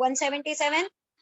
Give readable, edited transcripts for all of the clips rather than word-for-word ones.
177,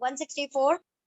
164,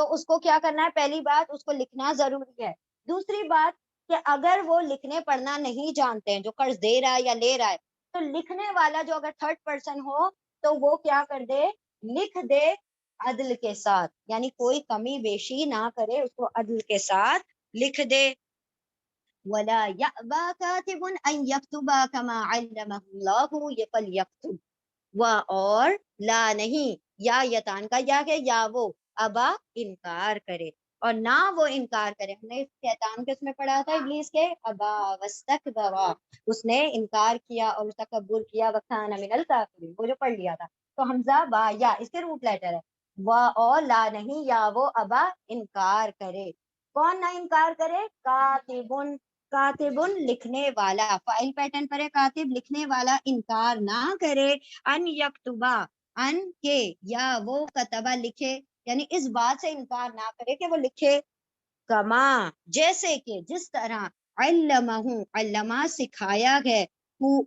تو اس کو کیا کرنا ہے؟ پہلی بات اس کو لکھنا ضروری ہے. دوسری بات کہ اگر وہ لکھنے پڑھنا نہیں جانتے ہیں جو قرض دے رہا ہے یا لے رہا ہے, تو لکھنے والا جو اگر تھرڈ پرسن ہو تو وہ کیا کر دے؟ لکھ دے عدل کے ساتھ, یعنی کوئی کمی بیشی نہ کرے, اس کو عدل کے ساتھ لکھ دے. وَلَا يَأْبَى كَاتِبٌ أَن يَكْتُبَ كَمَا عَلَّمَهُ اللَّهُ فَلْيَكْتُبْ. اور لا نہیں, یا یتان کا یا ہے, یا وہ ابا انکار کرے, اور نہ وہ انکار کرے. ہم نے شیطان کے اس میں پڑھا تھا, ابلیس کے, ابا واستکبر, اس نے انکار کیا اور تکبر کیا, وکان من الکافرین, وہ جو پڑھ لیا تھا. تو حمزہ با یا اس کے روٹ لیٹر ہے, وا اور لا نہیں, یا وہ ابا انکار کرے. کون نہ انکار کرے؟ کاتبن, کاتبن لکھنے والا, فائل پیٹرن پر ہے کاتب لکھنے والا, انکار نہ کرے. ان یکتبا, ان کے, یا وہ کتبہ لکھے, یعنی اس بات سے انکار نہ کرے کہ وہ لکھے, کما جیسے کہ, جس طرح, علمہ علمہ سکھایا ہے,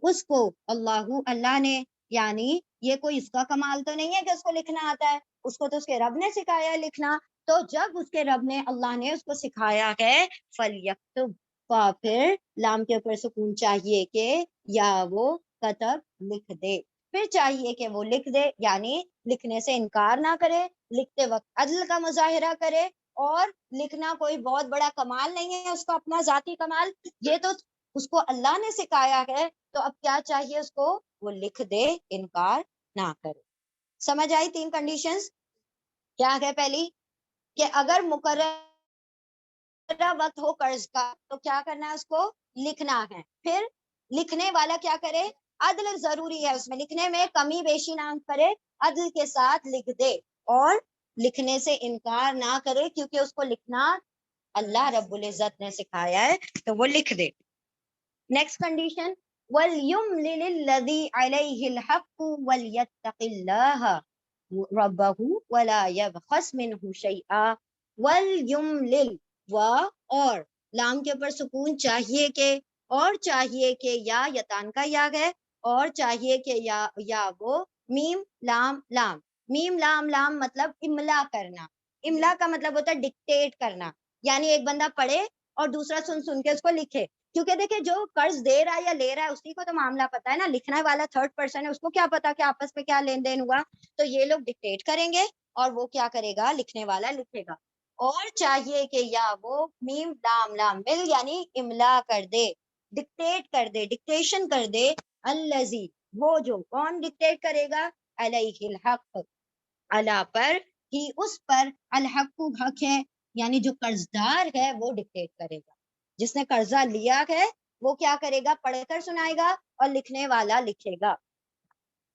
اس کو اللہ اللہ نے, یعنی یہ کوئی اس کا کمال تو نہیں ہے کہ اس کو لکھنا آتا ہے, اس کو تو اس کے رب نے سکھایا ہے لکھنا. تو جب اس کے رب نے, اللہ نے اس کو سکھایا ہے, فلیکتب, تو پھر لام کے اوپر سکون چاہیے کہ یا وہ کتب لکھ دے, پھر چاہیے کہ وہ لکھ دے, یعنی لکھنے سے انکار نہ کرے, لکھتے وقت عدل کا مظاہرہ کرے, اور لکھنا کوئی بہت بڑا کمال نہیں ہے اس کو اپنا ذاتی کمال, یہ تو اس کو اللہ نے سکھایا ہے, تو اب کیا چاہیے اس کو؟ وہ لکھ دے, انکار نہ کرے. سمجھ آئی تین کنڈیشنز؟ کیا ہے پہلی کہ اگر مقررہ وقت ہو قرض کا تو کیا کرنا ہے؟ اس کو لکھنا ہے. پھر لکھنے والا کیا کرے؟ عدل ضروری ہے اس میں, لکھنے میں کمی بیشی نہ کرے, عدل کے ساتھ لکھ دے, اور لکھنے سے انکار نہ کرے, کیونکہ اس کو لکھنا اللہ رب العزت نے سکھایا ہے, تو وہ لکھ دے. نیکسٹ کنڈیشن, وَلْيُمْلِلِ الَّذِي عَلَيْهِ الْحَقُّ وَلْيَتَّقِ اللَّهَ رَبَّهُ وَلَا يَبْخَسْ مِنْهُ شَيْئًا. وَلْيُمْلِلْ, اور لام کے اوپر سکون چاہیے کہ, اور چاہیے کہ, یا یتان کا یا ہے, اور چاہیے کہ یا وہ میم لام لام, میم لام لام مطلب املا کرنا. املا کا مطلب ہوتا ہے ڈکٹیٹ کرنا, یعنی ایک بندہ پڑھے اور دوسرا سن سن کے اس کو لکھے. کیونکہ دیکھیں جو قرض دے رہا ہے یا لے رہا ہے اسی کو تو معاملہ پتا ہے نا, لکھنے والا تھرڈ پرسن ہے, اس کو کیا پتا کہ آپس میں کیا لین دین ہوا. تو یہ لوگ ڈکٹیٹ کریں گے اور وہ کیا کرے گا؟ لکھنے والا لکھے گا. اور چاہیے کہ یا وہ میم لام لام مل, یعنی املا کر دے, ڈکٹیٹ کر دے, ڈکٹیشن کر دے. الذی, وہ جو, کون ڈکٹیٹ کرے گا؟ علیہ الحق, اللہ پر, ہی اس پر, الحق حق ہے, یعنی جو قرضدار ہے وہ ڈکٹیٹ کرے گا. جس نے قرضہ لیا ہے وہ کیا کرے گا؟ پڑھ کر سنائے گا, اور لکھنے والا لکھے گا.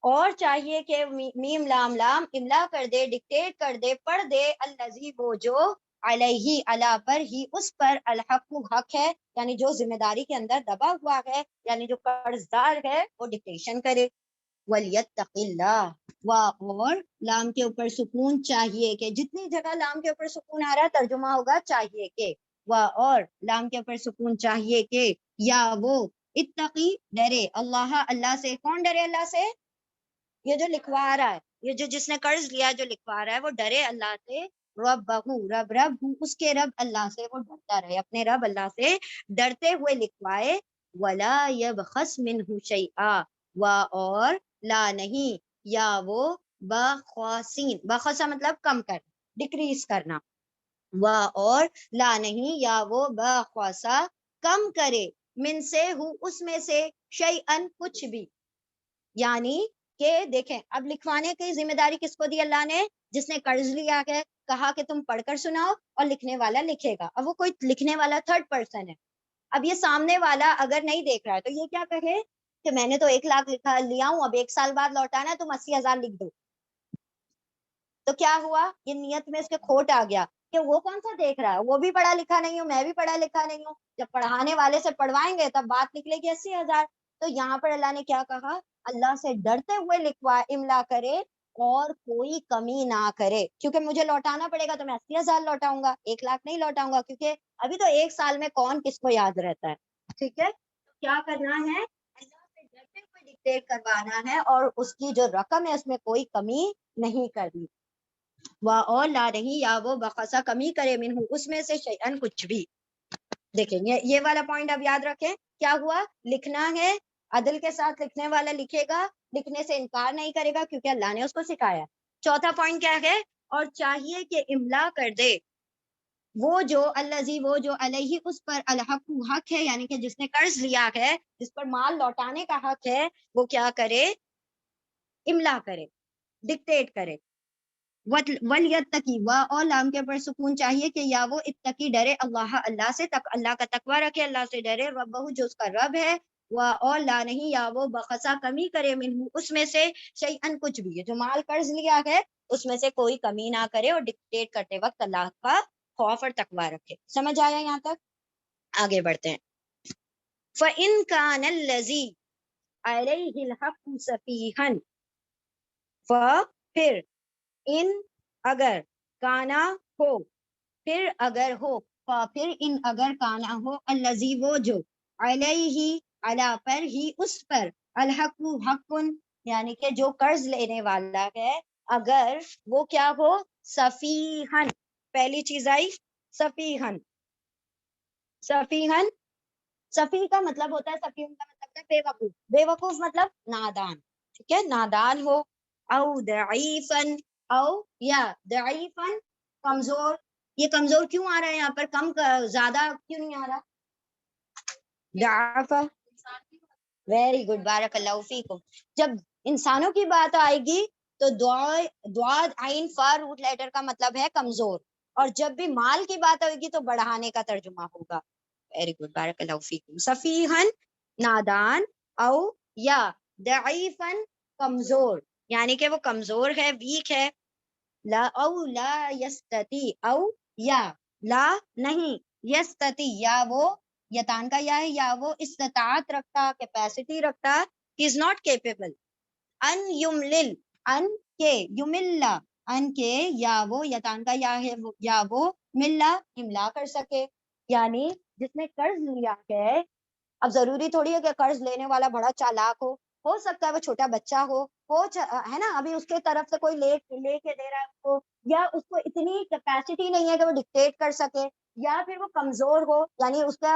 اور چاہیے کہ میم لام لام املا کر دے, ڈکٹیٹ کر دے, پڑھ دے, الذی, وہ جو, علیہ اللہ پر, ہی اس پر, الحق حق ہے, یعنی جو ذمہ داری کے اندر دبا ہوا ہے, یعنی جو قرضدار ہے وہ ڈکٹیشن کرے. وَلْيَتَّقِ اللَّهَ, اور لام کے اوپر سکون چاہیے کہ, جتنی جگہ لام کے اوپر سکون آ رہا ہے ترجمہ ہوگا چاہیے کہ, اور لام کے اوپر سکون چاہیے کہ, یا وہ, اتقی ڈرے, اللہ اللہ سے. کون ڈرے اللہ سے؟ یہ جو لکھوا رہا ہے, یہ جو جس نے قرض لیا جو لکھوا رہا ہے وہ ڈرے اللہ سے. ربہ, رب اس کے رب اللہ سے وہ ڈرتا رہے, اپنے رب اللہ سے ڈرتے ہوئے لکھوائے. ولا یبخس منہ شیئا, اور لا نہیں, یا وہ بخاسین, بخسا مطلب کم کر, ڈکریز کرنا, اور لا نہیں, یا وہ بخسا کم کرے, من سے ہو اس میں سے, شیئن کچھ بھی. یعنی کہ دیکھیں اب لکھوانے کی ذمہ داری کس کو دی اللہ نے؟ جس نے قرض لیا ہے, کہا کہ تم پڑھ کر سناؤ اور لکھنے والا لکھے گا. اب وہ کوئی لکھنے والا تھرڈ پرسن ہے, اب یہ سامنے والا اگر نہیں دیکھ رہا ہے تو یہ کیا کہے کہ میں نے تو 1,00,000 لکھا لیا ہوں, اب 1 سال بعد لوٹانا ہے, تم 80,000 لکھ دو. تو کیا ہوا؟ یہ نیت میں اس کے کھوٹ آ گیا کہ وہ کون سا دیکھ رہا ہے, وہ بھی پڑھا لکھا نہیں ہوں, میں بھی پڑھا لکھا نہیں ہوں, جب پڑھانے والے سے پڑھوائیں گے تب بات نکلے گی 80,000. تو یہاں پر اللہ نے کیا کہا؟ اللہ سے ڈرتے ہوئے لکھوا, املا کرے, اور کوئی کمی نہ کرے, کیونکہ مجھے لوٹانا پڑے گا تو میں 80,000 لوٹاؤں گا, 1,00,000 نہیں لوٹاؤں گا, کیونکہ ابھی تو 1 سال میں کون کس کو یاد رہتا ہے. ٹھیک ہے, کیا کرنا ہے؟ اللہ سے ڈرتے ہوئے ڈکٹیٹ کروانا ہے, اور اس کی جو رقم ہے اس میں کوئی کمی نہیں کرنی. اور لا نہیں یا وہ بخسا کمی کرے منہ اس میں سے شیئن کچھ بھی. دیکھیں یہ والا پوائنٹ اب یاد رکھیں. کیا ہوا؟ لکھنا ہے، عدل کے ساتھ لکھنے والا لکھے گا، لکھنے سے انکار نہیں کرے گا کیونکہ اللہ نے اس کو سکھایا. چوتھا پوائنٹ کیا ہے؟ اور چاہیے کہ املا کر دے وہ جو الذی وہ جو علیہ اس پر الحق حق ہے، یعنی کہ جس نے قرض لیا ہے، جس پر مال لوٹانے کا حق ہے، وہ کیا کرے؟ املا کرے، ڈکٹیٹ کرے. ولیتقی و اور لام کے پر سکون چاہیے کہ یا وہ اتقی ڈرے اللہ اللہ سے، اللہ کا تقوی رکھے، اللہ سے ڈرے، ربہ جو اس کا رب ہے، و اور لا نہیں یا وہ بخسا کمی کرے منہ اس میں سے شیئن کچھ بھی، جو مال قرض لیا ہے اس میں سے کوئی کمی نہ کرے، اور ڈکٹیٹ کرتے وقت اللہ کا خوف اور تقوی رکھے. سمجھ آیا یہاں تک؟ آگے بڑھتے ہیں. فَإِن كَانَ الَّذِي عَلَيْهِ الْحَقُّ سَفِيهًا پھر ان اگر کانا ہو، پھر اگر ہو، پھر ان اگر کانا ہو الذی وہ جو علیہ علی پر ہی اس پر الحق حق یعنی کہ جو قرض لینے والا ہے، اگر وہ کیا ہو؟ سفیہن. پہلی چیز آئی سفیہن. سفیہن، سفیہ کا مطلب ہوتا ہے، سفیہن کا مطلب ہے بے وقوف. بے وقوف مطلب نادان. ٹھیک ہے، نادان ہو. او ضعیفن، او یا ضعیفن کمزور. یہ کمزور کیوں آ رہا ہے یہاں پر؟ کم زیادہ کیوں نہیں آ رہا؟ ضعف. ویری گڈ، بارک اللہ فیکم. جب انسانوں کی بات آئے گی تو دعاد عین فا روٹ لیٹر کا مطلب ہے کمزور، اور جب بھی مال کی بات آئے گی تو بڑھانے کا ترجمہ ہوگا. ویری گڈ، بارک اللہ فیکم. سفیہن نادان، او یا ضعیفن کمزور، یعنی کہ وہ کمزور ہے، ویک ہے. لا او لا یستتی، او یا لا نہیں، یستتی یا وہ یتان کا یا ہے، یا وہ استطاعت رکھتا، کیپیسٹی رکھتا، he is not capable. ان یملل، ان کے یملا، ان کے یا وہ یتان کا یا ہے، یا وہ ملا املا کر سکے. یعنی جس نے قرض لیا ہے، اب ضروری تھوڑی ہے کہ قرض لینے والا بڑا چالاک ہو سکتا ہے وہ چھوٹا بچہ ہو ہے نا، ابھی اس کے طرف سے کوئی لے کے دے رہا ہے اس کو، یا اس کو اتنی کیپیسٹی نہیں ہے کہ وہ ڈکٹیٹ کر سکے، یا پھر وہ کمزور ہو، یعنی اس کا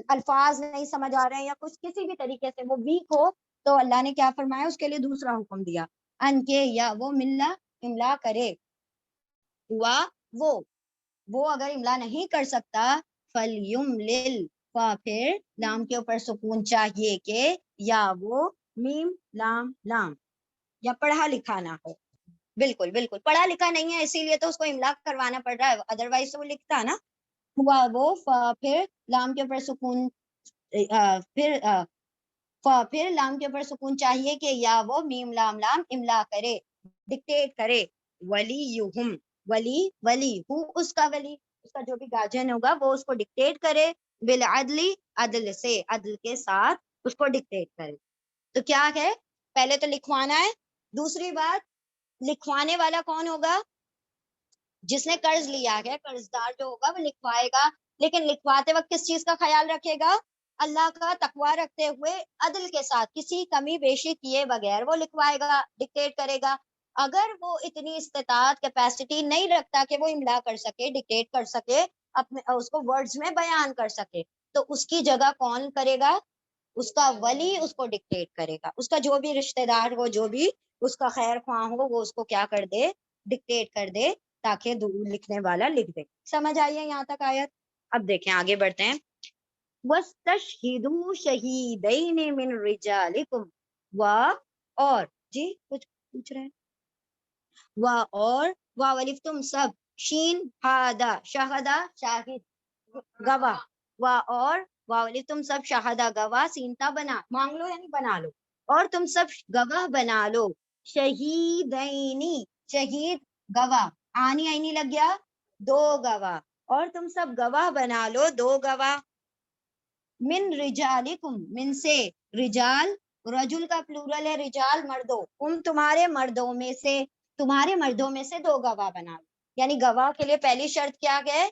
الفاظ نہیں سمجھ آ رہے ہیں، یا کچھ کسی بھی طریقے سے وہ ویک ہو، تو اللہ نے کیا فرمایا؟ اس کے لیے دوسرا حکم دیا، ان کے یا وہ ملا املا کرے. ہوا وہ اگر املا نہیں کر سکتا، فَلْيُمْلِلْ پھر لام کے اوپر سکون چاہیے کہ یا وہ میم لام لام، یا پڑھا لکھا نہ ہو. بالکل بالکل پڑھا لکھا نہیں ہے، اسی لیے تو اس کو املا کروانا پڑ رہا ہے، ادروائز تو وہ لکھتا نا. ہوا وہ پھر لام کے اوپر سکون پھر لام کے اوپر سکون چاہیے کہ یا وہ میم لام لام املا کرے، ڈکٹیٹ کرے. ولیہم، ولی ہو اس کا ولی، اس کا جو بھی گارجین ہوگا وہ اس کو ڈکٹیٹ کرے. بالعدلی عدل سے، عدل کے ساتھ اس کو ڈکٹیٹ کرے. تو کیا ہے؟ پہلے تو لکھوانا ہے. دوسری بات، لکھوانے والا کون ہوگا؟ جس نے قرض لیا ہے، قرض دار جو ہوگا وہ لکھوائے گا، لیکن لکھواتے وقت کس چیز کا خیال رکھے گا؟ اللہ کا تقوی رکھتے ہوئے عدل کے ساتھ، کسی کمی بیشی کیے بغیر وہ لکھوائے گا، ڈکٹیٹ کرے گا. اگر وہ اتنی استطاعت کیپیسٹی نہیں رکھتا کہ وہ املا کر سکے، ڈکٹیٹ کر سکے، اپنے اس کو ورڈز میں بیان کر سکے، تو اس کی جگہ کون کرے گا؟ اس کا ولی اس کو ڈکٹیٹ کرے گا. اس کا جو بھی رشتہ دار ہو، جو بھی اس کا خیر خواہ ہو، وہ اس کو کیا کر دے؟ ڈکٹیٹ کر دے، تاکہ لکھنے والا لکھ دے. سمجھ آئیے یہاں تک آیت؟ اب دیکھیں آگے بڑھتے ہیں. وَاسْتَشْهِدُوا شَهِيدَيْنِ مِنْ رِجَالِكُمْ اور جی کچھ پوچھ رہے ہیں. اور والف تم سب، شین ہادا شہدا شاہد گواہ، اور والف تم سب شہدا گواہ، سینتا بنا مانگ لو یعنی بنا لو، اور تم سب گواہ بنا لو. شہیدینی شہید گواہ، آنی آئینی لگ گیا، دو گواہ، اور تم سب گواہ بنا لو، دو گواہ. من رجالکم، من سے، رجال رجل کا پلورل ہے، رجال مردوں، تمہارے مردوں میں سے، تمہارے مردوں میں سے دو گواہ بنا لو. یعنی گواہ کے لیے پہلی شرط کیا ہے؟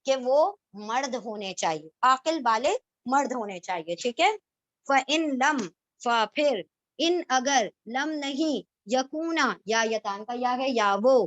کہ وہ مرد ہونے چاہیے، عاقل بالغ مرد ہونے چاہیے. ٹھیک ہے. فَإِن لم پھر ان اگر لم نہیں، یکونا یا یتان کا یا ہے، یا وہ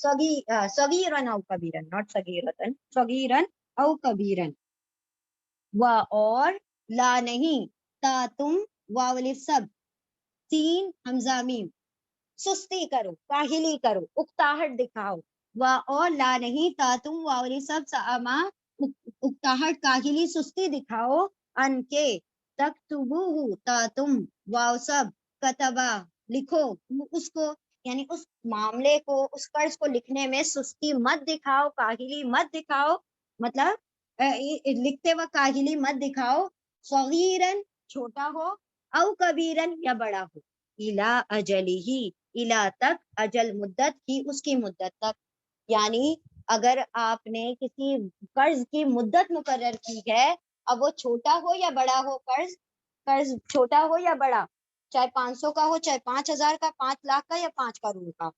صغیرن او کبیرن، ناٹ صغیرتن، صغیرن او کبیرن. اور لا نہیں، تا تم، واو سب، تین حمزہ میم، سستی کرو، کاہلی کرو، اکتاہٹ دکھاؤ. اور لا نہیں، تا تم، واو سب، ساما، اکتاہٹ، کاہلی، سستی دکھاؤ. ان کے، تکتبوہ، تا تم، واو سب، کتبا، لکھو اس کو، یعنی اس معاملے کو، اس قرض کو لکھنے میں سستی مت دکھاؤ، کاہلی مت دکھاؤ، مطلب لکھتے وقت کاہلی مت دکھاؤ. صغیرن، چھوٹا ہو، او کبیرن، یا بڑا ہو. الا اجلہ، الا تک، اجل مدت ہی، اس کی مدت تک. یعنی اگر آپ نے کسی قرض کی مدت مقرر کی ہے، اب وہ چھوٹا ہو یا بڑا ہو، قرض چھوٹا ہو یا بڑا، چاہے 500 کا ہو، چاہے 5,000 کا، 5 لاکھ کا، یا 5 کروڑ کا،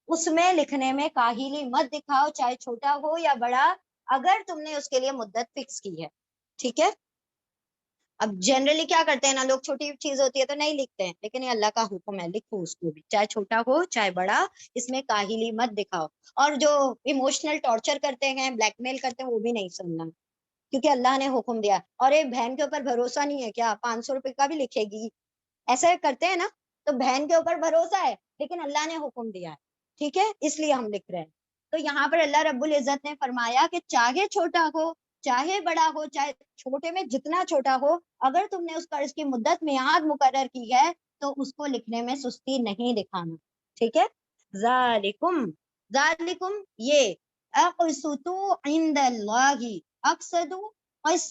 اس میں لکھنے میں کاہلی مت دکھاؤ، چاہے چھوٹا ہو یا بڑا، اگر تم نے اس کے لیے مدت فکس کی ہے. ٹھیک ہے. اب جنرلی کیا کرتے ہیں نا لوگ، چھوٹی چیز ہوتی ہے تو نہیں لکھتے ہیں، لیکن یہ اللہ کا حکم ہے، لکھو اس کو بھی، چاہے چھوٹا ہو چاہے بڑا، اس میں کاہلی مت دکھاؤ. اور جو ایموشنل ٹارچر کرتے ہیں، بلیک میل کرتے ہیں، وہ بھی نہیں سننا، کیونکہ اللہ نے حکم دیا. اور ایک بہن کے اوپر بھروسہ نہیں ہے کیا، 500 روپے کا بھی لکھے گی، ایسا کرتے ہیں نا، تو بہن کے اوپر بھروسہ ہے لیکن اللہ نے حکم دیا ہے. ٹھیک ہے، اس لیے ہم لکھ رہے ہیں. تو یہاں پر اللہ رب العزت نے فرمایا کہ چاہے چھوٹا ہو چاہے بڑا ہو، چاہے چھوٹے میں جتنا چھوٹا ہو، اگر تم نے اس قرض کی مدت میعاد مقرر کی ہے تو اس کو لکھنے میں سستی نہیں دکھانا. ٹھیک ہے. ذالکم، ذالکم یہ، اقسط عند اللہ، اقسط،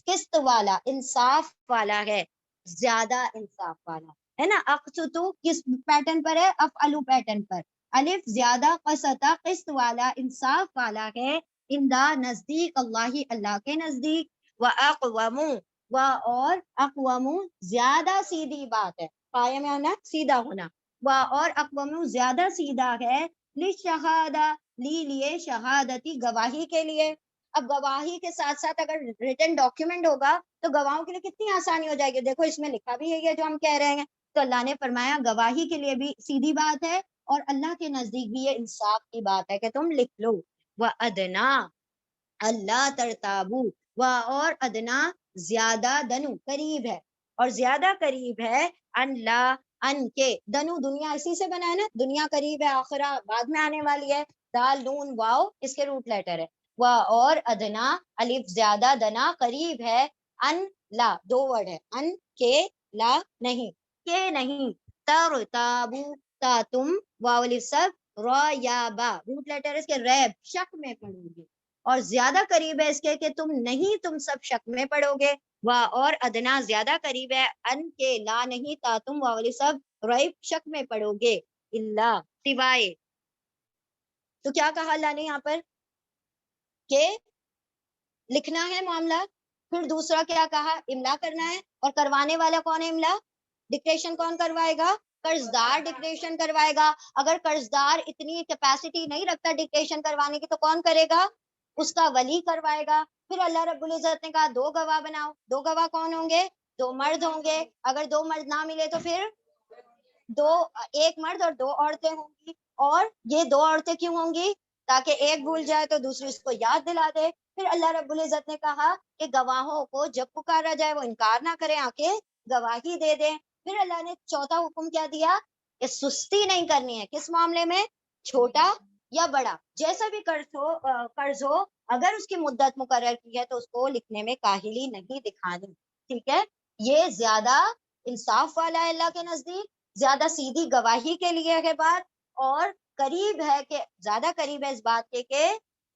قسط والا، انصاف والا ہے، زیادہ انصاف والا ہے نا. اقسط کس پیٹرن پر ہے، افعلو پیٹرن پر، الف زیادہ، قسطہ قسط والا، انصاف والا ہے، اندا نزدیک، اللہ اللہ کے نزدیک. واقوم، اور اقوام زیادہ سیدھی بات ہے، پائے میں ہونا سیدھا ہونا. اور اقوام زیادہ سیدھا ہے، لشہادہ، لیے شہادتی، گواہی کے لیے. اب گواہی کے ساتھ ساتھ اگر ریٹن ڈاکیومنٹ ہوگا تو گواہوں کے لیے کتنی آسانی ہو جائے گی. دیکھو اس میں لکھا بھی ہے جو ہم کہہ رہے ہیں. تو اللہ نے فرمایا گواہی کے لیے بھی سیدھی بات ہے، اور اللہ کے نزدیک بھی یہ انصاف کی بات ہے کہ تم لکھ لو. وَأَدْنَا اللہ ترتابو، اور ادنا زیادہ، دنو قریب ہے، اور زیادہ قریب ہے، ان کے، دنو دنیا اسی سے بنا ہے نا، دنیا قریب ہے، آخرہ بعد میں آنے والی ہے، دال نون واو اس کے روٹ لیٹر ہے. اور ادنا، الف زیادہ، دنا قریب ہے، ان لا، دو ورڈ ہے، ان کے، لا نہیں، کے نہیں، ترتابو، تا تم، واو الف سب، را یا با، روٹ لیٹر اس کے، ریب، شک میں پڑھو گے. اور زیادہ قریب ہے اس کے کہ تم نہیں، تم سب شک میں پڑو گے. اور ادنا زیادہ قریب ہے، ان کے، لا نہیں، تا تم، والی سب، ریب، شک میں پڑو گے. اللہ سوائے. تو کیا کہا اللہ نے یہاں پر کہ لکھنا ہے معاملہ. پھر دوسرا کیا کہا، املا کرنا ہے. اور کروانے والا کون ہے املا، ڈکٹیشن کون کروائے گا، قرضدار ڈکٹیشن کروائے گا. اگر قرضدار اتنی کیپیسٹی نہیں رکھتا ڈکٹیشن کروانے کی تو کون کرے گا، اس کا ولی کروائے گا. پھر اللہ رب العزت نے کہا 2 گواہ بناؤ. 2 گواہ کون ہوں گے، 2 مرد ہوں گے. اگر 2 مرد نہ ملے تو پھر ایک مرد اور 2 عورتیں ہوں گی. اور یہ 2 عورتیں کیوں ہوں گی، تاکہ ایک بھول جائے تو دوسری اس کو یاد دلا دے. پھر اللہ رب العزت نے کہا کہ گواہوں کو جب پکارا جائے وہ انکار نہ کریں، آ کے گواہی دے دیں. پھر اللہ نے چوتھا حکم کیا دیا کہ سستی نہیں کرنی ہے. کس معاملے میں، چھوٹا یا بڑا، جیسا بھی قرض ہو، اگر اس کی مدت مقرر کی ہے تو اس کو لکھنے میں کاہلی نہیں دکھانی. ٹھیک ہے. یہ زیادہ انصاف والا ہے اللہ کے نزدیک، زیادہ سیدھی گواہی کے لیے ہے بات، اور قریب ہے کہ زیادہ قریب ہے اس بات کے کہ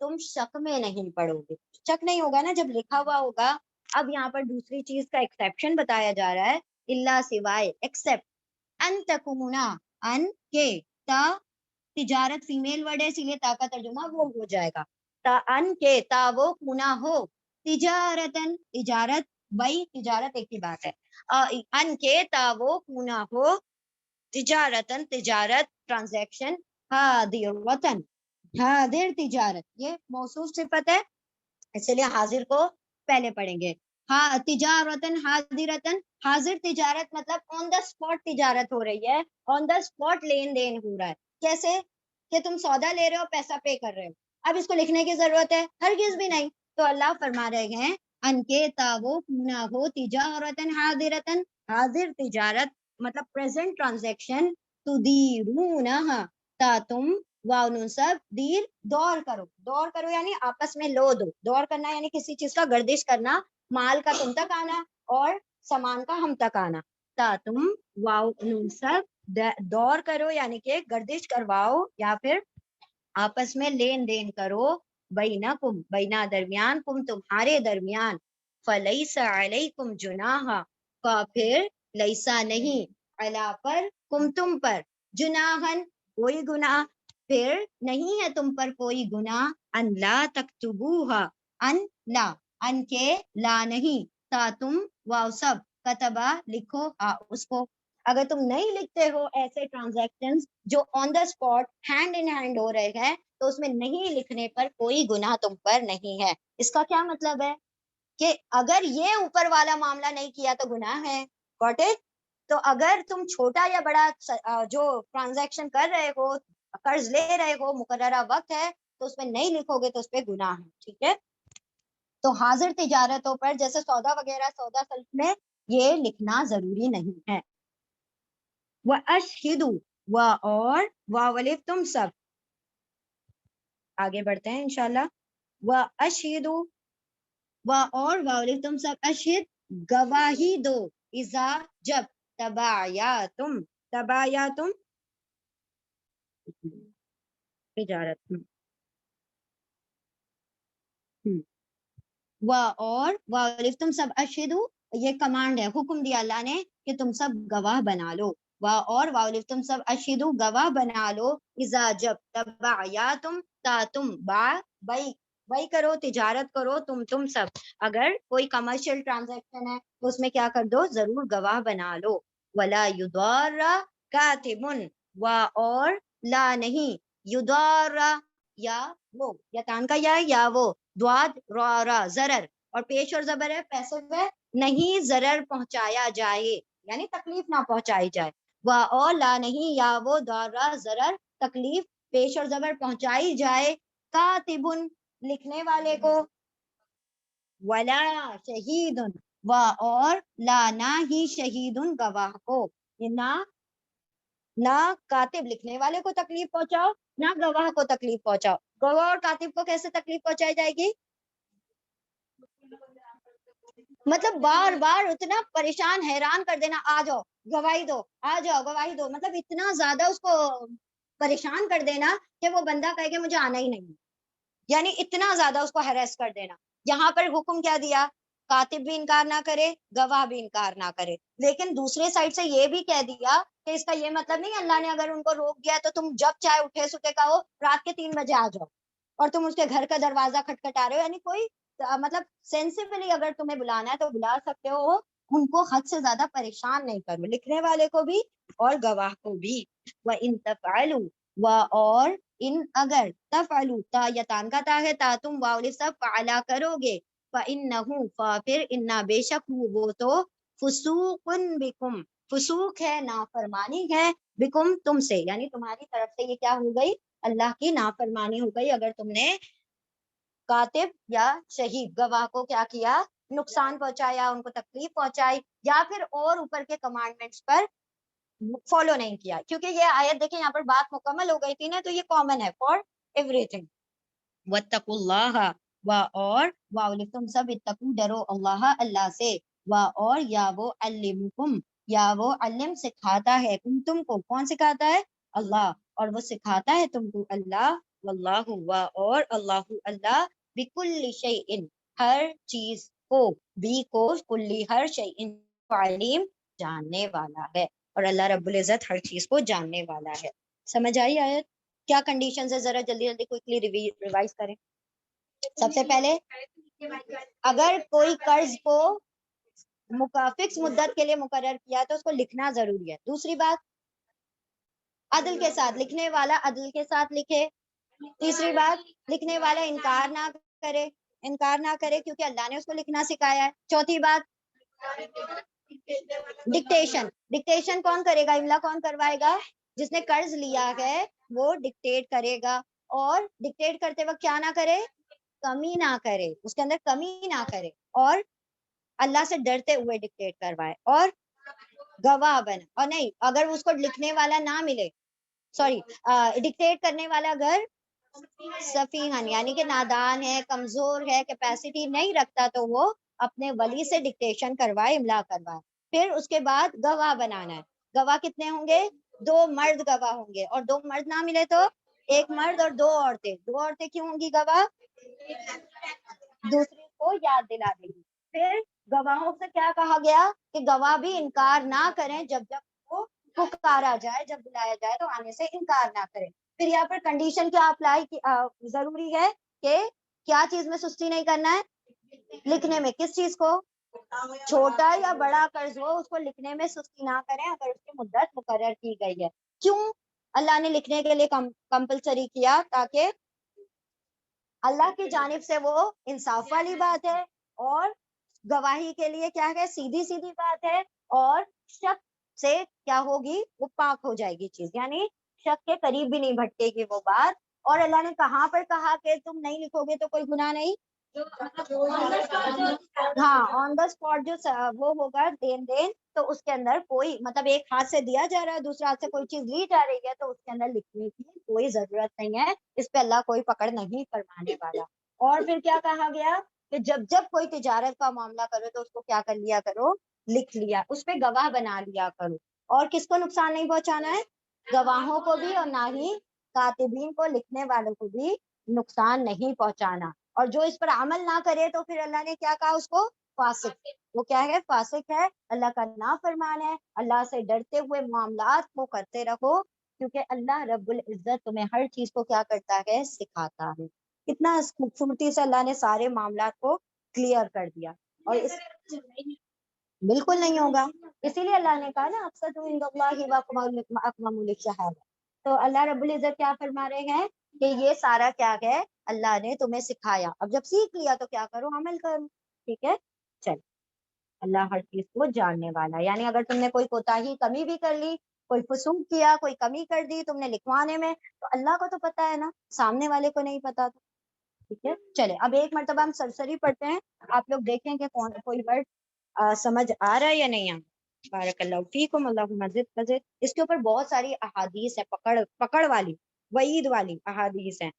تم شک میں نہیں پڑو گے. شک نہیں ہوگا نا جب لکھا ہوا ہوگا. اب یہاں پر دوسری چیز کا ایکسیپشن بتایا جا رہا ہے، اللہ سوائے، ایکسپٹ، ان تکونا، ان کے، تا تجارت فیمیل ورڈ ہے اسی لیے تا کا ترجمہ وہ ہو جائے گا، تا ان کے، تا وہ کونا ہو، تجارتن، تجارت، بھائی تجارت ایک ہی بات ہے، ان کے، تا وہ کونا ہو، تجارتن، تجارت، ٹرانزیکشن، حاضرتن، حاضر تجارت، یہ موصوف صفت ہے اس لیے حاضر کو پہلے پڑھیں گے. ہاں، تجارتن حاضرتن، حاضر تجارت مطلب آن دا اسپاٹ تجارت ہو رہی ہے، آن دا اسپاٹ لین دین ہو رہا ہے. کیسے، کہ تم سودا لے رہے ہو پیسہ پے کر رہے ہو، اب اس کو لکھنے کی ضرورت ہے؟ ہرگز بھی نہیں. تو اللہ فرما رہے ہیں ان کے تاو نہ ہو تجارتن حاضرتن، حاضر تجارت مطلب پریزنٹ ٹرانزیکشن، تدیرونہا تا تم واؤ سب دیر دور کرو، دور کرو یعنی آپس میں لو دو، دور کرنا یعنی کسی چیز کا گردش کرنا، مال کا تم تک آنا اور سامان کا ہم تک آنا. تا تم واؤ سب دور کرو یعنی کہ گردش کرواؤ یا پھر آپس میں لین دین کرو، بینکم بینا درمیان، کم تمہارے درمیان، فلیس علیکم جناحا کا پھر لیسا نہیں، علا پر کم تم پر، جناحن کوئی گناہ، پھر نہیں ہے تم پر کوئی گناہ، ان لا تکتبوہا ان لا ان کے لا نہیں، تا تم واو سب کتبہ لکھو اس کو. اگر تم نہیں لکھتے ہو ایسے ٹرانزیکشن جو on the spot hand in hand ہو رہے ہیں تو اس میں نہیں لکھنے پر کوئی گناہ تم پر نہیں ہے. اس کا کیا مطلب ہے کہ اگر یہ اوپر والا معاملہ نہیں کیا تو گناہ ہے. Got it? تو اگر تم چھوٹا یا بڑا جو ٹرانزیکشن کر رہے ہو، قرض لے رہے ہو، مقررہ وقت ہے تو اس میں نہیں لکھو گے تو اس پہ گناہ ہے. ٹھیک ہے؟ تو حاضر تجارتوں پر جیسے سودا وغیرہ، سودا سلف میں یہ لکھنا ضروری نہیں ہے. وَأَشْهِدُوا اور واولف تم سب آگے بڑھتے ہیں انشاءاللہ. وَأَشْهِدُوا اور واولف تم سب، اشہد گواہی دو، اذا جب، تبایاتم تجارت، اور واولف تم سب، اشہدو یہ کمانڈ ہے، حکم دیا اللہ نے کہ تم سب گواہ بنا لو. اور واولف تم سب، اشہدو گواہ بنا لو، اذا جب، تبایاتم تا تم بائی کرو، تجارت کرو تم سب. اگر کوئی کمرشل ٹرانزیکشن ہے تو اس میں کیا کر دو، ضرور گواہ بنا لو. ولا یضار کاتب اور لا نہیں، یضار یا وہ، یا تان کا یا وہ، دواد را ضرر، اور پیش اور زبر ہے پیسے میں نہیں ضرر پہنچایا جائے یعنی تکلیف نہ پہنچائی جائے. اور لا نہیں یا وہ دارا ضرر تکلیف پیش اور زبر پہنچائی جائے، کاتبن لکھنے والے کو، ولا شہید اور لا نہ ہی شہید گواہ کو، نہ کاتب لکھنے والے کو تکلیف پہنچاؤ نہ گواہ کو تکلیف پہنچاؤ. گواہ اور کاتب کو کیسے تکلیف پہنچائی جائے گی؟ مطلب بار بار اتنا پریشان حیران کر دینا، آ جاؤ گواہی دو، آ جاؤ گواہی دو، مطلب اتنا زیادہ اس کو پریشان کر دینا کہ وہ بندہ کہے کہ مجھے آنا ہی نہیں، یعنی اتنا زیادہ اس کو ہراس کر دینا. یہاں پر حکم کیا دیا؟ کاتب بھی انکار نہ کرے، گواہ بھی انکار نہ کرے. لیکن دوسرے سائڈ سے یہ بھی کہہ دیا کہ اس کا یہ مطلب نہیں اللہ نے اگر ان کو روک دیا تو تم جب چاہے اٹھے سٹے کا ہو رات کے 3 بجے آ جاؤ اور تم اس کے گھر کا دروازہ کھٹکھٹا رہے ہو. یعنی کوئی مطلب سینسیبلی اگر تمہیں بلانا ہے تو بلا سکتے ہو، ان کو حد سے زیادہ پریشان نہیں کرو، لکھنے والے کو بھی اور گواہ کو بھی. وَإِن تَفْعَلُوا اور ان اگر، تفعلوا تا یا تان کا تا ہے، تا تم واؤ سب فعلا کرو گے، فَإِنَّهُ پھر انا بے شک وہ تو، فسوق بکم فسوق ہے، نافرمانی ہے، بکم تم سے، یعنی تمہاری طرف سے یہ کیا ہو گئی؟ اللہ کی نافرمانی ہو گئی اگر تم نے کاتب یا شہید گواہ کو کیا کیا؟ نقصان پہنچایا، ان کو تکلیف پہنچائی، یا پھر اور اوپر کے کمانڈمنٹس پر فالو نہیں کیا. کیونکہ یہ آیت دیکھیں یہاں پر بات مکمل ہو گئی تھی نا، تو یہ کامن ہے فار ایوری تھنگ. وَاتَّقُوا اللَّهَ اور واولف تم سب اتقو ڈرو اللہ اللہ سے، اور یا وہ علمکم یا وہ علم سکھاتا ہے تم کو، کون سکھاتا ہے؟ اللہ، اور وہ سکھاتا ہے تم کو اللہ. واللہ اور اللہ اللہ بکل شیء ہر چیز کو، بھی کو کلی ہر شیء علیم جاننے والا ہے، اور اللہ رب العزت ہر چیز کو جاننے والا ہے. سمجھ آئی آیت؟ کیا کنڈیشنز ہے؟ ذرا جلدی جلدی کوئکلی ریوائز کریں. سب سے پہلے اگر کوئی قرض کو فکس مدت کے لیے مقرر کیا تو اس کو لکھنا ضروری ہے. دوسری بات عدل کے ساتھ، لکھنے والا عدل کے ساتھ لکھے. تیسری بات لکھنے والا انکار نہ کرے کیونکہ اللہ نے اس کو لکھنا سکھایا ہے. چوتھی بات ڈکٹیشن کون کرے گا؟ املا کون کروائے گا؟ جس نے قرض لیا ہے وہ ڈکٹیٹ کرے گا, اور ڈکٹیٹ کرتے وقت کیا نہ کرے, کمی نہ کرے, اس کے اندر کمی نہ کرے, اور اللہ سے ڈرتے ہوئے ڈکٹیٹ کروائے, اور گواہ بنا. اور نہیں, اگر اس کو لکھنے والا نہ ملے, سوری, ڈکٹیٹ کرنے والا اگر سفیہن یعنی کہ نادان ہے, کمزور ہے, کیپیسٹی نہیں رکھتا, تو وہ اپنے ولی سے ڈکٹیشن کروائے, املا کروائے. پھر اس کے بعد گواہ بنانا ہے. گواہ کتنے ہوں گے؟ 2 مرد گواہ ہوں گے, اور 2 مرد نہ ملے تو 1 مرد اور 2 عورتیں. 2 عورتیں کیوں ہوں گی گواہ؟ دوسری کو یاد دلا دیں گی. پھر گواہوں سے کیا کہا گیا کہ گواہ بھی انکار نہ کریں, جب جب وہ پکارا جائے, جب بلایا جائے تو آنے سے انکار نہ کریں. پھر یہاں پر کنڈیشن کیا اپلائی ضروری ہے کہ کیا چیز میں سستی نہیں کرنا ہے؟ لکھنے میں. کس چیز کو؟ چھوٹا یا بڑا قرض ہو, اس کو لکھنے میں سستی نہ کریں اگر اس کی مدت مقرر کی گئی ہے. کیوں اللہ نے لکھنے کے لیے کمپلسری کیا؟ تاکہ اللہ کی جانب سے وہ انصاف والی بات ہے, اور گواہی کے لیے کیا ہے, سیدھی سیدھی بات ہے, اور شک سے کیا ہوگی, وہ پاک ہو جائے گی چیز, یعنی شک کے قریب بھی نہیں بھٹکے گی وہ بات. اور اللہ نے کہاں پر کہا کہ تم نہیں لکھو گے تو کوئی گناہ نہیں؟ ہاں, آن دا اسپاٹ جو وہ ہوگا دین, تو اس کے اندر کوئی مطلب ایک ہاتھ سے دیا جا رہا ہے, دوسرے ہاتھ سے کوئی چیز لی جا رہی ہے, تو اس کے اندر لکھنے کی کوئی ضرورت نہیں ہے, اس پہ اللہ کوئی پکڑ نہیں فرمانے والا. اور پھر کیا کہا گیا کہ جب جب کوئی تجارت کا معاملہ کرو تو اس کو کیا کر لیا کرو, لکھ لیا, اس پہ گواہ بنا لیا کرو. اور کس کو نقصان نہیں پہنچانا ہے؟ گواہوں کو بھی, اور نہ ہی کاتبین کو, لکھنے والوں کو بھی نقصان نہیں پہنچانا. اور جو اس پر عمل نہ کرے تو پھر اللہ نے کیا کہا اس کو؟ فاسق. وہ کیا ہے؟ فاسق ہے, اللہ کا نافرمان ہے. اللہ سے ڈرتے ہوئے معاملات کو کرتے رہو, کیونکہ اللہ رب العزت تمہیں ہر چیز کو کیا کرتا ہے؟ سکھاتا ہے. کتنا خوبصورتی سے اللہ نے سارے معاملات کو کلیئر کر دیا. اور اس بالکل نہیں ہوگا, اسی لیے اللہ نے کہا نا اقسط عند اللہ واقوم للشہادہ. تو اللہ رب العزت کیا فرما رہے ہیں کہ یہ سارا کیا ہے, اللہ نے تمہیں سکھایا. اب جب سیکھ لیا تو کیا کرو؟ عمل کرو. ٹھیک ہے, چل. اللہ ہر چیز کو جاننے والا, یعنی اگر تم نے کوئی کوتاہی کمی بھی کر لی, کوئی فسوق کیا, کوئی کمی کر دی تم نے لکھوانے میں, تو اللہ کو تو پتا ہے نا, سامنے والے کو نہیں پتا. تو ٹھیک ہے, چلے اب ایک مرتبہ ہم سرسری پڑھتے ہیں, آپ لوگ دیکھیں کہ کوئی ورڈ سمجھ آ رہا ہے یا نہیں آ رہا. بارک اللہ فیکم, اللہم زد فزد. اس کے اوپر بہت ساری احادیث ہے, پکڑ والی, وعید والی احادیث ہیں,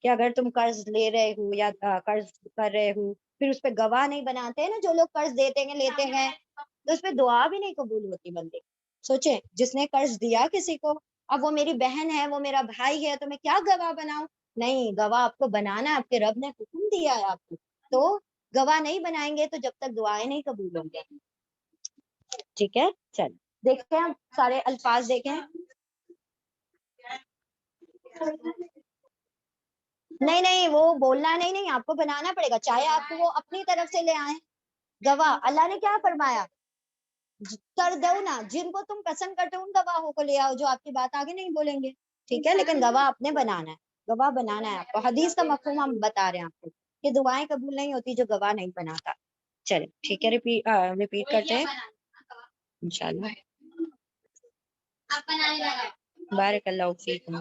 کہ اگر تم قرض لے رہے ہو یا قرض کر رہے ہو, پھر اس پہ گواہ نہیں بناتے ہیں نا جو لوگ قرض دیتے ہیں لیتے ہیں, تو اس پہ دعا بھی نہیں قبول ہوتی بندے. سوچیں, جس نے قرض دیا کسی کو, اب وہ میری بہن ہے, وہ میرا بھائی ہے, تو میں کیا گواہ بناؤں؟ نہیں, گواہ آپ کو بنانا ہے, آپ کے رب نے حکم دیا ہے آپ کو. تو گواہ نہیں بنائیں گے تو جب تک دعائیں نہیں قبول ہوں گے. ٹھیک ہے, چل دیکھتے ہیں ہم سارے الفاظ دیکھیں. نہیں, وہ بولنا نہیں, آپ کو بنانا پڑے گا, چاہے آپ کو وہ اپنی طرف سے لے آئیں. گواہ اللہ نے کیا فرمایا؟ کر دو نا, جن کو تم پسند کرتے ہو ان گواہوں کو لے آؤ جو آپ کی بات آگے نہیں بولیں گے. ٹھیک ہے, لیکن گواہ آپ نے بنانا ہے, گواہ بنانا ہے آپ کو. حدیث کا مفہوم ہم بتا رہے ہیں آپ کو, کہ دعائیں قبول نہیں ہوتی جو گواہ نہیں بناتا. چلے ٹھیک ہے, ریپیٹ کرتے ہیں انشاءاللہ. بارک اللہ فیکم.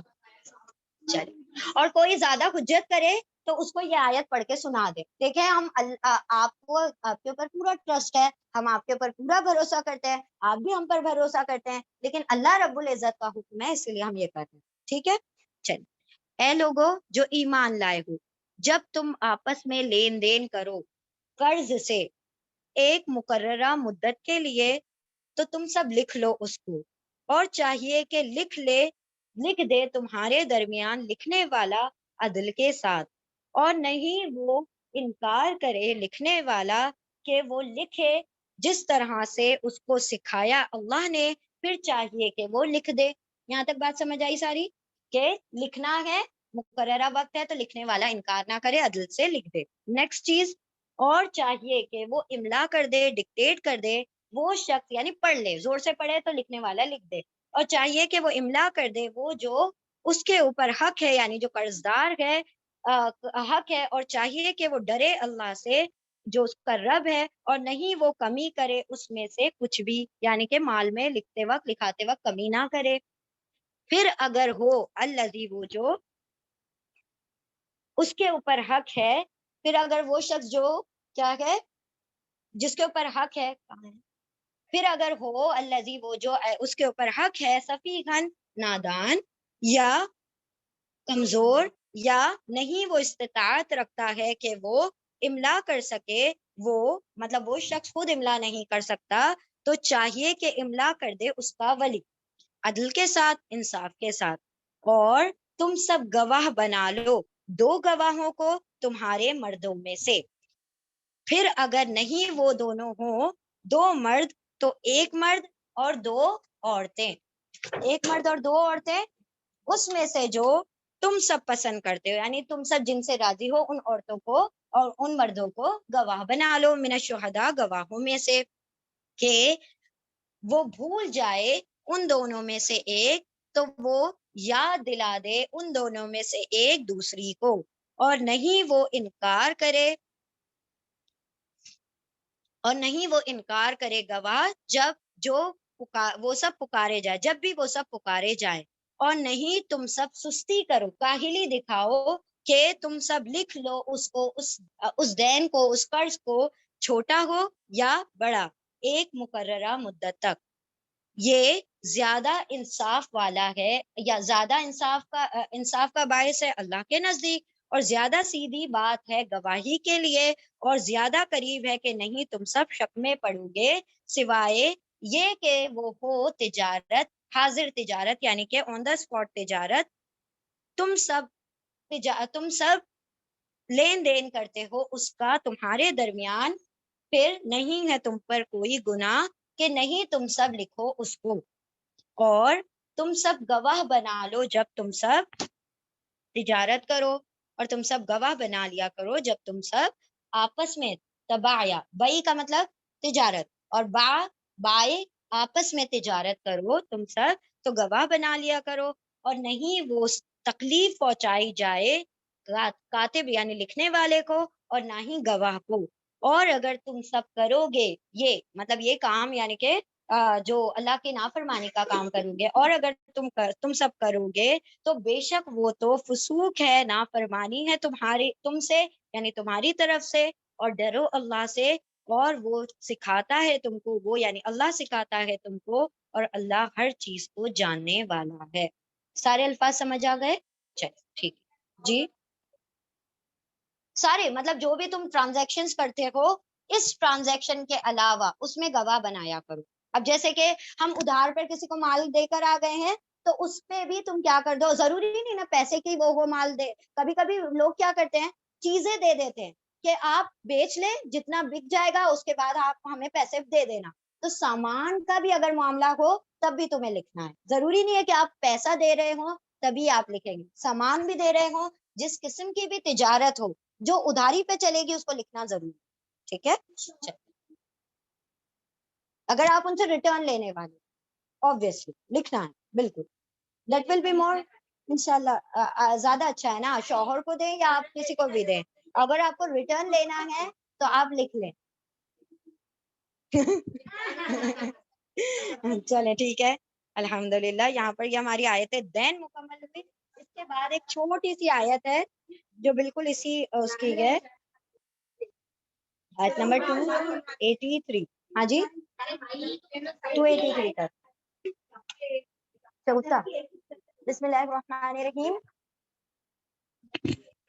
چلے, اور کوئی زیادہ حجت کرے تو اس کو یہ آیت پڑھ کے سنا دے. دیکھیں, ہم آپ کو, آپ کے اوپر پورا ٹرسٹ ہے, ہم آپ کے اوپر پورا بھروسہ کرتے ہیں, آپ بھی ہم پر بھروسہ کرتے ہیں, لیکن اللہ رب العزت کا حکم ہے, اس لیے ہم یہ کرتے ہیں. ٹھیک ہے, چل. اے لوگو جو ایمان لائے ہو, جب تم آپس میں لین دین کرو قرض سے ایک مقررہ مدت کے لیے, تو تم سب لکھ لو اس کو, اور چاہیے کہ لکھ دے تمہارے درمیان لکھنے والا عدل کے ساتھ, اور نہیں وہ انکار کرے لکھنے والا کہ وہ لکھے جس طرح سے اس کو سکھایا اللہ نے, پھر چاہیے کہ وہ لکھ دے. یہاں تک بات سمجھ آئی ساری, کہ لکھنا ہے, مقررہ وقت ہے, تو لکھنے والا انکار نہ کرے, عدل سے لکھ دے. نیکسٹ چیز, اور چاہیے کہ وہ املا کر دے, ڈکٹیٹ کر دے, وہ شخص, یعنی پڑھ لے, زور سے پڑھے تو لکھنے والا لکھ دے, اور چاہیے کہ وہ املا کر دے وہ جو اس کے اوپر حق ہے, یعنی جو قرض دار ہے حق ہے, اور چاہیے کہ وہ ڈرے اللہ سے جو اس کا رب ہے, اور نہیں وہ کمی کرے اس میں سے کچھ بھی, یعنی کہ مال میں لکھتے وقت, لکھاتے وقت کمی نہ کرے. پھر اگر ہو الذی وہ جو اس کے اوپر حق ہے، پھر اگر وہ شخص جو کیا ہے جس کے اوپر حق ہے، پھر اگر ہو الذی وہ جو اس کے اوپر حق ہے سفیہن نادان یا کمزور یا نہیں وہ استطاعت رکھتا ہے کہ وہ املا کر سکے، وہ مطلب وہ شخص خود املا نہیں کر سکتا، تو چاہیے کہ املا کر دے اس کا ولی، عدل کے ساتھ، انصاف کے ساتھ، اور تم سب گواہ بنا لو 2 گواہوں کو تمہارے مردوں میں سے، پھر اگر نہیں وہ دونوں ہوں 2 مرد تو 1 مرد اور 2 عورتیں، 1 مرد اور 2 عورتیں اس میں سے جو تم سب پسند کرتے ہو، یعنی تم سب جن سے راضی ہو ان عورتوں کو اور ان مردوں کو گواہ بنا لو، من الشہداء گواہوں میں سے، کہ وہ بھول جائے ان دونوں میں سے ایک تو وہ یاد دلا دے ان دونوں میں سے ایک دوسری کو، اور نہیں وہ انکار کرے گواہ جب جو وہ سب پکارے جائے، جب بھی وہ سب پکارے جائے، اور نہیں تم سب سستی کرو، کاہلی دکھاؤ کہ تم سب لکھ لو اس کو، اس دین کو، اس قرض کو، چھوٹا ہو یا بڑا، ایک مقررہ مدت تک، یہ زیادہ انصاف والا ہے، یا زیادہ انصاف کا باعث ہے اللہ کے نزدیک، اور زیادہ سیدھی بات ہے گواہی کے لیے، اور زیادہ قریب ہے کہ نہیں تم سب شک میں پڑو گے، سوائے یہ کہ وہ ہو تجارت، حاضر تجارت، یعنی کہ آن دا اسپاٹ تجارت، تم سب لین دین کرتے ہو اس کا تمہارے درمیان، پھر نہیں ہے تم پر کوئی گناہ کہ نہیں تم سب لکھو اس کو، اور تم سب گواہ بنا لو جب تم سب تجارت کرو، اور تم سب گواہ بنا لیا کرو جب تم سب آپس میں تبایا، بئی کا مطلب تجارت، اور بائے آپس میں تجارت کرو تم سب تو گواہ بنا لیا کرو، اور نہیں وہ تکلیف پہنچائی جائے کاتب یعنی لکھنے والے کو، اور نہ ہی گواہ کو، اور اگر تم سب کرو گے یہ مطلب یہ کام، یعنی کہ جو اللہ کی نافرمانی کا کام کرو گے، اور اگر تم سب کرو گے تو بے شک وہ تو فسوق ہے، نافرمانی ہے تم سے، یعنی تمہاری طرف سے، اور ڈرو اللہ سے، اور وہ سکھاتا ہے تم کو، وہ یعنی اللہ سکھاتا ہے تم کو، اور اللہ ہر چیز کو جاننے والا ہے۔ سارے الفاظ سمجھ آ گئے؟ چلے ٹھیک جی، سارے مطلب جو بھی تم ٹرانزیکشن کرتے ہو اس ٹرانزیکشن کے علاوہ اس میں گواہ بنایا کرو۔ اب جیسے کہ ہم ادھار پر کسی کو مال دے کر آ گئے ہیں تو اس پہ بھی تم کیا کر دو، ضروری نہیں نا پیسے کی وہ مال دے، کبھی کبھی لوگ کیا کرتے ہیں چیزیں دے دیتے ہیں کہ آپ بیچ لیں، جتنا بک جائے گا اس کے بعد آپ ہمیں پیسے دے دینا، تو سامان کا بھی اگر معاملہ ہو تب بھی تمہیں لکھنا ہے، ضروری نہیں ہے کہ آپ پیسہ دے رہے ہو تبھی آپ لکھیں گے، سامان بھی دے رہے ہو، جس قسم کی بھی تجارت ہو جو ادھاری پہ چلے گی اس کو لکھنا ضروری، ٹھیک ہے؟ اگر آپ ان سے ریٹرن لینے والے obviously لکھنا ہے، بالکل دیٹ ول بی مور انشاءاللہ زیادہ اچھا ہے نا، شوہر کو دیں یا آپ کسی کو بھی دیں، اگر آپ کو ریٹرن لینا ہے تو آپ لکھ لیں۔ چلے ٹھیک ہے، الحمدللہ یہاں پر یہ ہماری آیت دین مکمل ہوئی، اس کے بعد ایک چھوٹی سی آیت ہے جو بالکل اسی اس کی ہے، آیت نمبر 283، ہاں جی 283 تک چوتھا، بسم اللہ الرحمن الرحیم،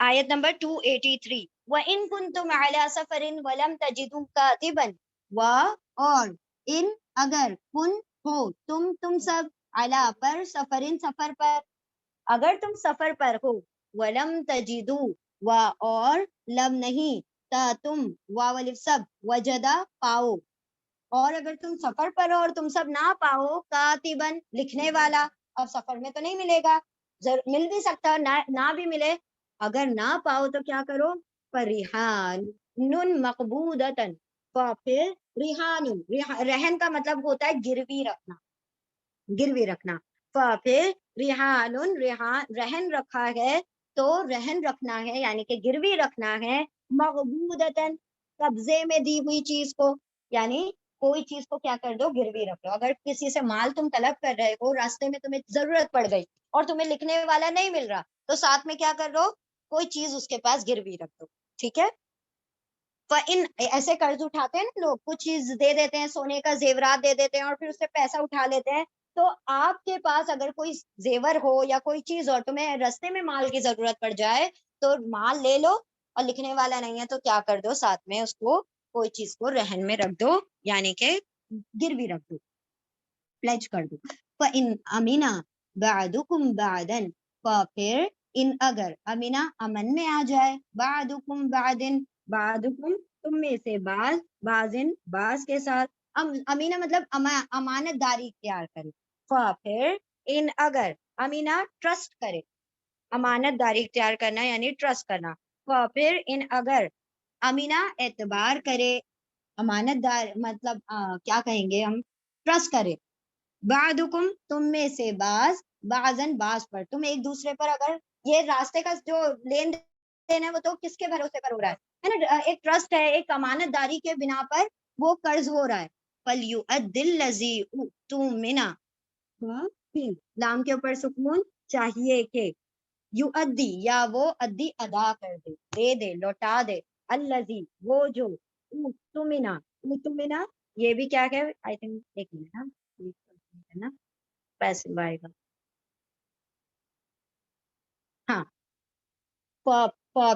آیت نمبر 283، وَإِن كُنتُمْ عَلَى سَفَرٍ وَلَمْ تَجِدُوا كَاتِبًا، اور ان اگر کن ہو تم سب علا پر، سفرن سفر پر، اگر تم سفر پر ہو، وَلَمْ تَجِدُوا اور لم نہیں، تم واو سب وجدہ پاؤ، اور اگر تم سفر پر ہو اور تم سب نہ پاؤ کاتبن لکھنے والا، اب سفر میں تو نہیں ملے گا، مل بھی سکتا نہ بھی ملے، اگر نہ پاؤ تو کیا کرو، فَرِحَانٌ مَقْبُودَةً، پھر رہن کا مطلب ہوتا ہے گروی رکھنا، گروی رکھنا، پھر رہن رکھا ہے تو رہن رکھنا ہے یعنی کہ گروی رکھنا ہے، مغبودتاً قبضے میں دی ہوئی چیز کو، یعنی کوئی چیز کو کیا کر دو, گروی رکھ دو. اگر کسی سے مال تم طلب کر رہے ہو, راستے میں تمہیں ضرورت پڑ گئی اور تمہیں لکھنے والا نہیں مل رہا, تو ساتھ میں کیا کر دو, کوئی چیز اس کے پاس گروی رکھ دو. ٹھیک ہے. ان ایسے قرض اٹھاتے ہیں نا لوگ, کچھ چیز دے دیتے ہیں, سونے کا زیورات دے دیتے ہیں اور پھر اس سے پیسہ اٹھا لیتے ہیں. تو آپ کے پاس اگر کوئی زیور ہو یا کوئی چیز اور تمہیں رستے میں مال کی ضرورت پڑ جائے, تو مال لے لو, اور لکھنے والا نہیں ہے تو کیا کر دو, ساتھ میں اس کو کوئی چیز کو رہن میں رکھ دو, یعنی کہ گروی رکھ دو, پلیج کر دو. فَإِنْ أَمِنَ بَعْضُكُمْ بَعْضًا, پھر ان اگر امینہ امن میں آ جائے, بعضکم بعضن, بعضکم تم میں سے بعض, بعضن بعض کے ساتھ, امینہ مطلب امانت داری اختیار کرے. پھر ان اگر امینہ ٹرسٹ کرے, امانت داری اختیار کرنا یعنی ٹرسٹ کرنا. پھر ان اگر امینہ اعتبار کرے, امانت دار مطلب کیا کہیں گے ہم, ٹرسٹ کرے. بعضکم تم میں سے بعض, بعضن بعض پر, تم ایک دوسرے پر اگر یہ راستے کا جو لین دین ہے وہ تو کس کے بھروسے پر ہو رہا ہے نا, ایک ٹرسٹ ہے, ایک امانت داری کے بنا پر وہ قرض ہو رہا ہے. فَلْيُؤَدِّ الَّذِي اؤْتُمِنَ, لام کے اوپر سکون, چاہیے کہ یؤدی یا وہ ادی ادا کر دے, دے دے, لوٹا دے, الذی وہ جو, اؤتمنہ, اؤتمنہ یہ بھی کیا کہ آئی تھنک ایک منٹ نا پیسے آئے گا, ہاں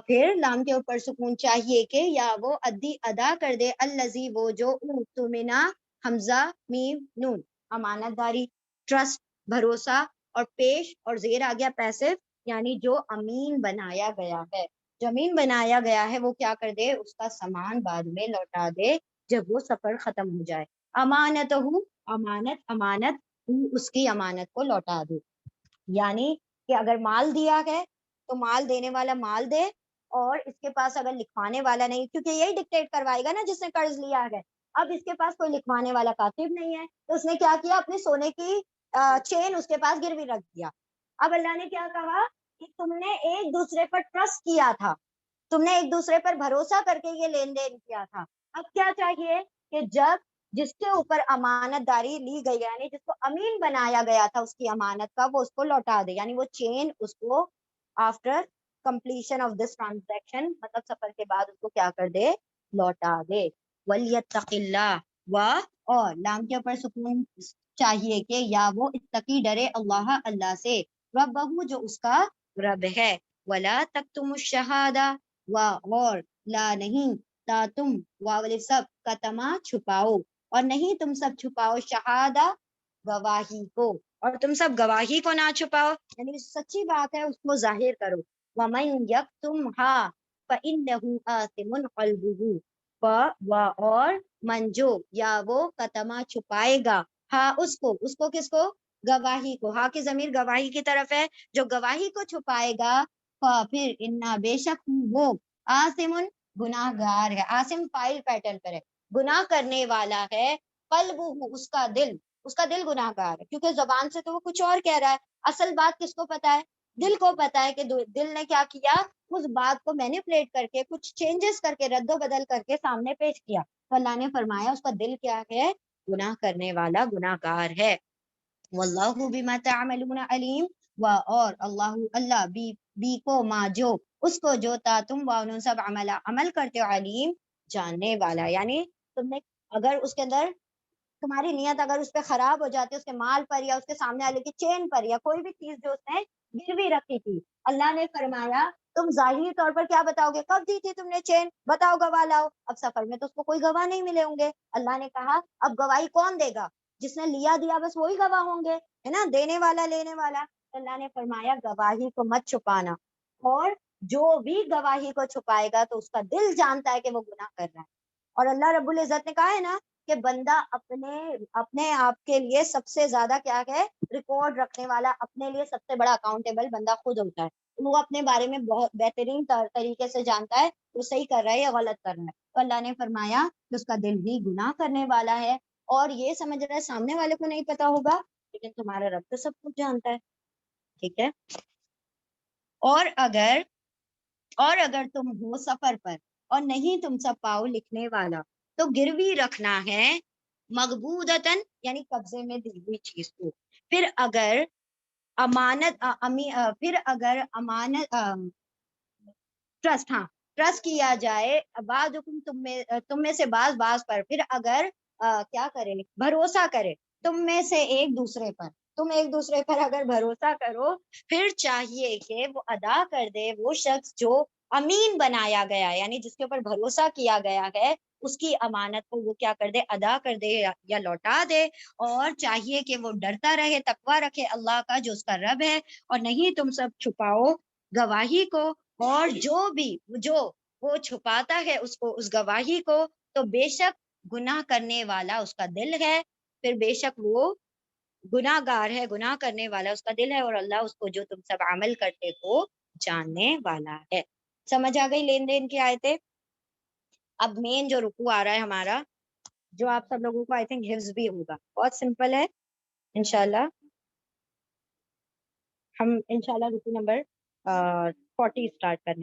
پھر لام کے اوپر سکون, چاہیے کہ یا وہ ادی ادا کر دے, الذی وہ جو, اؤتمنہ حمزہ میم نون, امانت داری, ٹرسٹ, بھروسہ, اور پیش اور زیر آ گیا پیسو, یعنی جو امین بنایا گیا ہے, جو امین بنایا گیا ہے وہ کیا کر دے, اس کا سامان بعد میں لوٹا دے جب وہ سفر ختم ہو جائے. امانت ہو, امانت, امانت اس کی امانت کو لوٹا دے, یعنی کہ اگر مال دیا ہے تو مال دینے والا مال دے, اور اس کے پاس اگر لکھوانے والا نہیں, کیونکہ یہی ڈکٹیٹ کروائے گا نا جس نے قرض لیا ہے, اب اس کے پاس کوئی لکھوانے والا کاتب نہیں ہے, تو اس نے کیا کیا, اپنے سونے کی چین اس کے پاس گروی رکھ دیا. اب اللہ نے کیا کہا کہ تم نے ایک دوسرے پر ٹرسٹ کیا تھا, تم نے ایک دوسرے پر بھروسہ کر کے یہ لین دین کیا تھا. اب کیا چاہیے کہ جب جس کے اوپر امانت داری لی گئی, یعنی جس کو امین بنایا گیا تھا اس کی امانت کا, وہ اس کو لوٹا دے, یعنی وہ چین اس کو after completion of this transaction, مطلب سفر کے بعد اس کو کیا کر دے, لوٹا دے. وَلْيَتَّقِ اللَّهَ, اور لام کے اوپر سکون, چاہیے کہ یا وہ اتقی ڈرے, اللہ اللہ سے, ربہ جو اس کا رب ہے. وَلَا تَكْتُمُ الشَّهَادَةَ, اور لا نہیں, تا تم واول سب کا تما چھپاؤ, اور نہیں تم سب چھپاؤ, شہادہ گواہی کو, اور تم سب گواہی کو نہ چھپاؤ, یعنی سچی بات ہے اس کو ظاہر کرو. وَمَنْ يَكْتُمْهَا فَإِنَّهُ آثِمٌ قَلْبُهُ, اور من جو یا وہ کتما چھپائے گا, ہاں اس کو کس کو, گواہی کو, ہاں کی ضمیر گواہی کی طرف ہے, جو گواہی کو چھپائے گا, پھر انا بے شک وہ, آثمٌ گناہ گار ہے, آثم فائل پیٹرن پر ہے, گناہ کرنے والا ہے, قلبہ اس کا دل, اس کا دل گناہ گار ہے, کیونکہ زبان سے تو وہ کچھ اور کہہ رہا ہے, اصل بات کس کو پتا ہے, دل کو پتا ہے کہ دل نے کیا کیا, اس بات کو مینیپولیٹ کر کے, کچھ چینجز کر کے, رد و بدل کر کے سامنے پیش کیا. تو اللہ نے فرمایا اس کا دل کیا ہے, گناہ کرنے والا, گناہ گار ہے. واللہ بما تعملون علیم, اور اللہ بی کو ما جو, اس کو جو تا تم وانون سب عمل کرتے ہو, علیم جاننے والا, یعنی تم نے اگر اس کے اندر تمہاری نیت اگر اس پہ خراب ہو جاتی ہے, اس کے مال پر یا اس کے سامنے والے کی چین پر یا کوئی بھی چیز جو اس نے گروی رکھی تھی, اللہ نے فرمایا تم ظاہری طور پر کیا بتاؤ گے, کب دی تھی تم نے چین, بتاؤ گواہ لاؤ. اب سفر میں تو اس کو کوئی گواہ نہیں ملے ہوں گے, اللہ نے کہا اب گواہی کون دے گا, جس نے لیا دیا بس وہی گواہ ہوں گے, ہے نا, دینے والا لینے والا. اللہ نے فرمایا گواہی کو مت چھپانا, اور جو بھی گواہی کو چھپائے گا تو اس کا دل جانتا ہے کہ وہ گناہ کر رہا ہے. اور اللہ رب العزت نے کہا ہے نا کہ بندہ اپنے آپ کے لیے سب سے زیادہ کیا ہے, ریکارڈ رکھنے والا, اپنے لیے سب سے بڑا اکاؤنٹیبل بندہ خود ہوتا ہے. وہ اپنے بارے میں بہت بہترین طریقے سے جانتا ہے وہ صحیح کر رہا ہے یا غلط کر رہا ہے. تو اللہ نے فرمایا کہ اس کا دل بھی گناہ کرنے والا ہے, اور یہ سمجھ رہا ہے سامنے والے کو نہیں پتا ہوگا, لیکن تمہارا رب تو سب کچھ جانتا ہے. ٹھیک ہے. اور اگر تم ہو سفر پر اور نہیں تم سب پاؤ لکھنے والا, تو گروی رکھنا ہے مغبودتن یعنی قبضے میں دی ہوئی چیز کو. پھر اگر امانت پھر اگر امانت ٹرسٹ، ہاں ٹرسٹ کیا جائے بعض حکم تم میں سے بعض پر، پھر اگر کیا کرے بھروسہ کرے تم میں سے ایک دوسرے پر، تم ایک دوسرے پر اگر بھروسہ کرو، پھر چاہیے کہ وہ ادا کر دے وہ شخص جو امین بنایا گیا یعنی جس کے اوپر بھروسہ کیا گیا ہے اس کی امانت کو وہ کیا کر دے ادا کر دے یا لوٹا دے. اور چاہیے کہ وہ ڈرتا رہے تقویٰ رکھے اللہ کا جو اس کا رب ہے، اور نہیں تم سب چھپاؤ گواہی کو، اور جو وہ چھپاتا ہے اس کو اس گواہی کو تو بے شک گناہ کرنے والا اس کا دل ہے، پھر بے شک وہ گناہ گار ہے، گناہ کرنے والا اس کا دل ہے، اور اللہ اس کو جو تم سب عمل کرتے ہو جاننے والا ہے. سمجھ آ گئی لین دین کی آیتیں؟ اب مین جو رکوع آ رہا ہے ہمارا، جو آپ سب لوگوں کو آئی تھنک حفظ بھی ہوگا، بہت سمپل ہے. انشاءاللہ ہم انشاءاللہ رکوع نمبر 40 اسٹارٹ کریں.